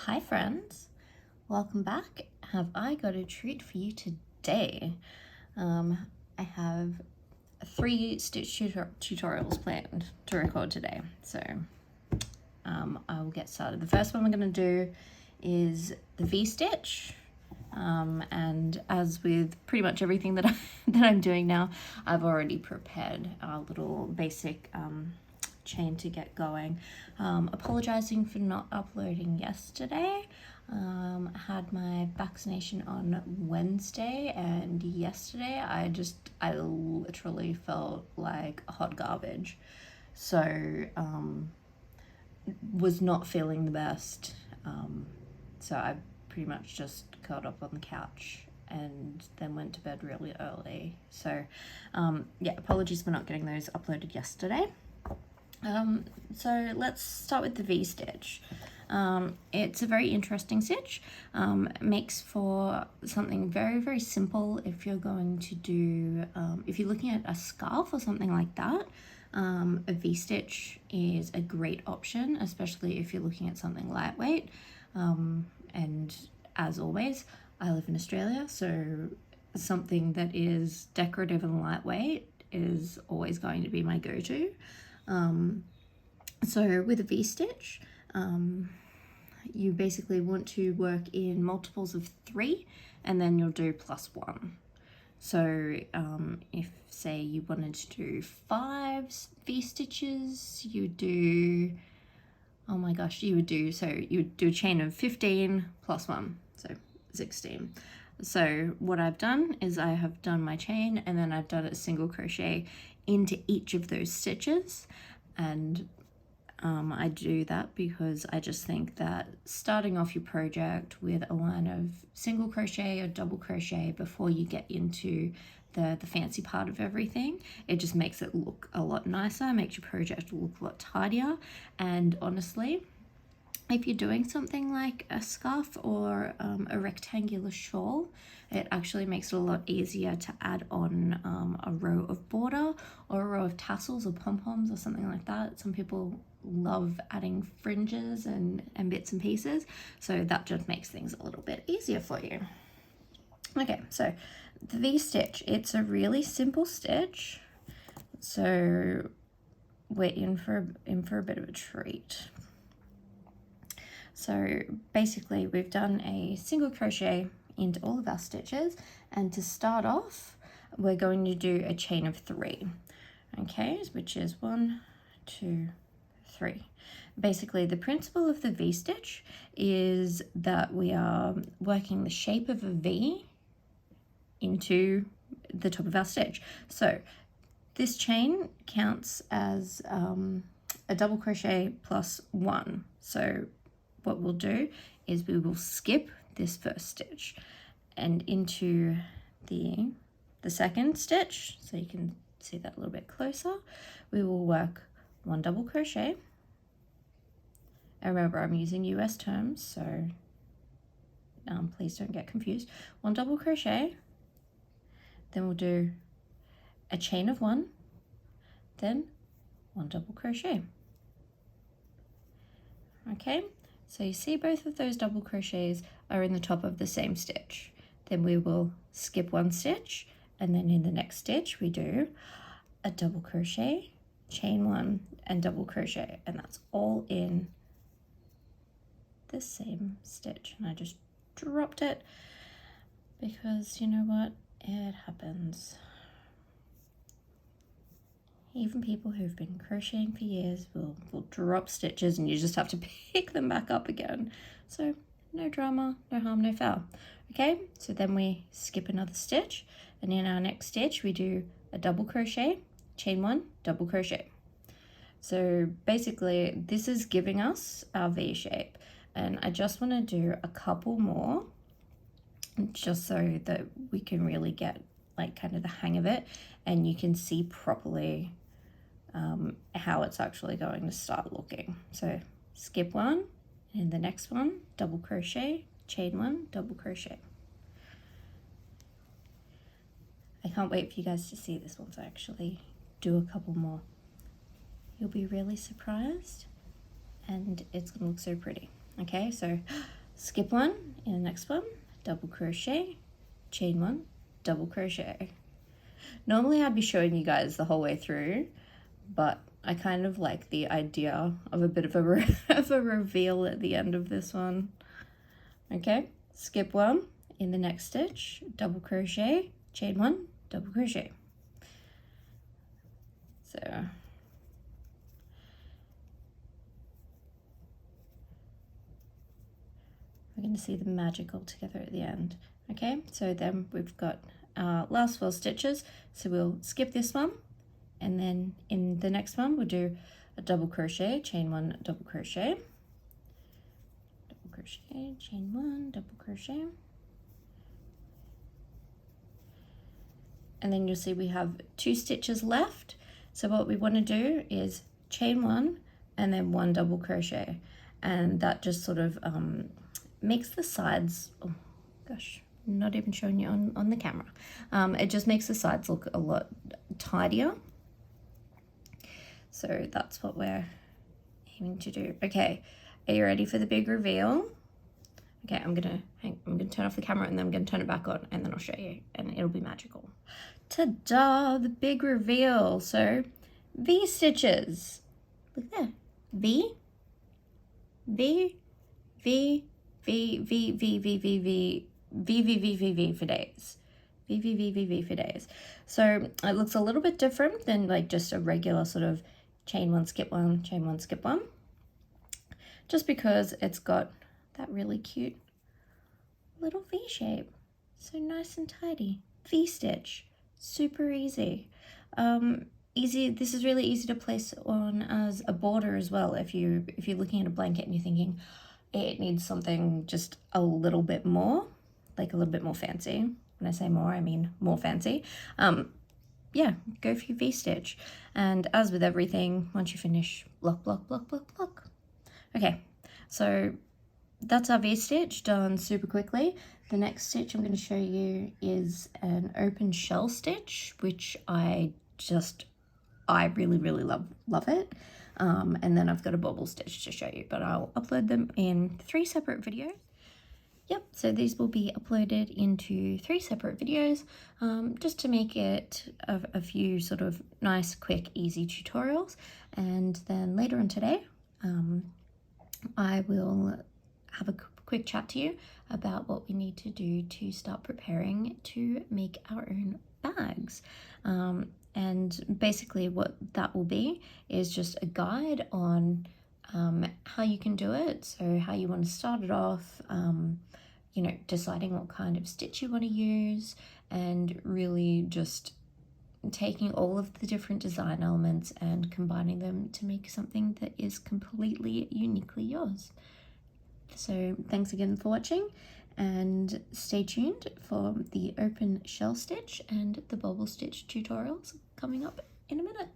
Hi friends, welcome back. Have I got a treat for you today? I have 3 stitch tutorials planned to record today, so I will get started. The first one we're going to do is the V-stitch, and as with pretty much everything that I'm doing now, I've already prepared a little basic chain to get going. Apologizing for not uploading yesterday. I had my vaccination on Wednesday, and yesterday I literally felt like hot garbage, so was not feeling the best, so I pretty much just curled up on the couch and then went to bed really early. So yeah, apologies for not getting those uploaded yesterday. So let's start with the V-stitch. It's a very interesting stitch. It makes for something very, very simple if you're going to do, if you're looking at a scarf or something like that. A V-stitch is a great option, especially if you're looking at something lightweight. And as always, I live in Australia, so something that is decorative and lightweight is always going to be my go-to. So with a V-stitch, you basically want to work in multiples of 3, and then you'll do +1. So if say you wanted to do 5 V-stitches, you would do, oh my gosh, you would do a chain of 15 plus 1, so 16. So what I've done is I have done my chain, and then I've done a single crochet into each of those stitches, and I do that because I just think that starting off your project with a line of single crochet or double crochet before you get into the fancy part of everything, it just makes it look a lot nicer, makes your project look a lot tidier. And honestly, if you're doing something like a scarf or a rectangular shawl, it actually makes it a lot easier to add on a row of border or a row of tassels or pom-poms or something like that. Some people love adding fringes and bits and pieces, so that just makes things a little bit easier for you. Okay, so the V-stitch, it's a really simple stitch, so we're in for a bit of a treat. So basically we've done a single crochet into all of our stitches, and to start off we're going to do a chain of 3, okay, which is 1, 2, 3. Basically the principle of the V-stitch is that we are working the shape of a V into the top of our stitch. So this chain counts as a double crochet plus 1. So what we'll do is we will skip this first stitch and into the second stitch, so you can see that a little bit closer. We will work 1 double crochet, and remember I'm using US terms, so please don't get confused. 1 double crochet, then we'll do a chain of 1, then 1 double crochet. Okay, so you see both of those double crochets are in the top of the same stitch. Then we will skip 1 stitch, and then in the next stitch we do a double crochet, chain 1 and double crochet, and that's all in the same stitch. And I just dropped it because you know what, it happens. Even people who've been crocheting for years will drop stitches, and you just have to pick them back up again. So no drama, no harm, no foul. Okay, so then we skip another stitch, and in our next stitch we do a double crochet, chain 1, double crochet. So basically this is giving us our V shape, and I just want to do a couple more just so that we can really get like kind of the hang of it, and you can see properly how it's actually going to start looking. So skip 1, and the next one double crochet, chain 1, double crochet. I can't wait for you guys to see this once I actually do a couple more. You'll be really surprised, and it's gonna look so pretty. Okay, so skip one, in the next one, double crochet, chain one, double crochet. Normally I'd be showing you guys the whole way through, but I kind of like the idea of a bit of a reveal at the end of this one. Okay, skip one, in the next stitch, double crochet, chain one, double crochet. So we're going to see the magic all together at the end. Okay, so then we've got our last 4 stitches, so we'll skip this one, and then in the next one we'll do a double crochet, chain one, double crochet, double crochet, chain one, double crochet, and then you'll see we have 2 stitches left. So what we want to do is chain one and then 1 double crochet, and that just sort of makes the sides, oh gosh, not even showing you on the camera, it just makes the sides look a lot tidier. So that's what we're aiming to do. Okay, are you ready for the big reveal? Okay, I'm gonna turn off the camera and then I'm gonna turn it back on, and then I'll show you, and it'll be magical. Ta-da, the big reveal. So V stitches, look there, V, V, V, V, V, V, V, V, V, V, V, V, V, V for days. V, V, V, V, V for days. So it looks a little bit different than like just a regular sort of chain one, skip one, chain one, skip one, just because it's got that really cute little V shape. So nice and tidy. V stitch, super easy. This is really easy to place on as a border as well. If you're looking at a blanket and you're thinking it needs something just a little bit more, like a little bit more fancy. When I say more, I mean more fancy. Yeah, go for your V-stitch. And as with everything, once you finish, block, block, block, block, block. Okay, so that's our V-stitch done super quickly. The next stitch I'm going to show you is an open shell stitch, which I really, really love it. And then I've got a bobble stitch to show you, but I'll upload them in 3 separate videos. Yep, so these will be uploaded into 3 separate videos, just to make it a few sort of nice, quick, easy tutorials. And then later on today, I will have a quick chat to you about what we need to do to start preparing to make our own bags. And basically what that will be is just a guide on how you can do it, so how you want to start it off, you know, deciding what kind of stitch you want to use, and really just taking all of the different design elements and combining them to make something that is completely uniquely yours. So thanks again for watching, and stay tuned for the open shell stitch and the bobble stitch tutorials coming up in a minute.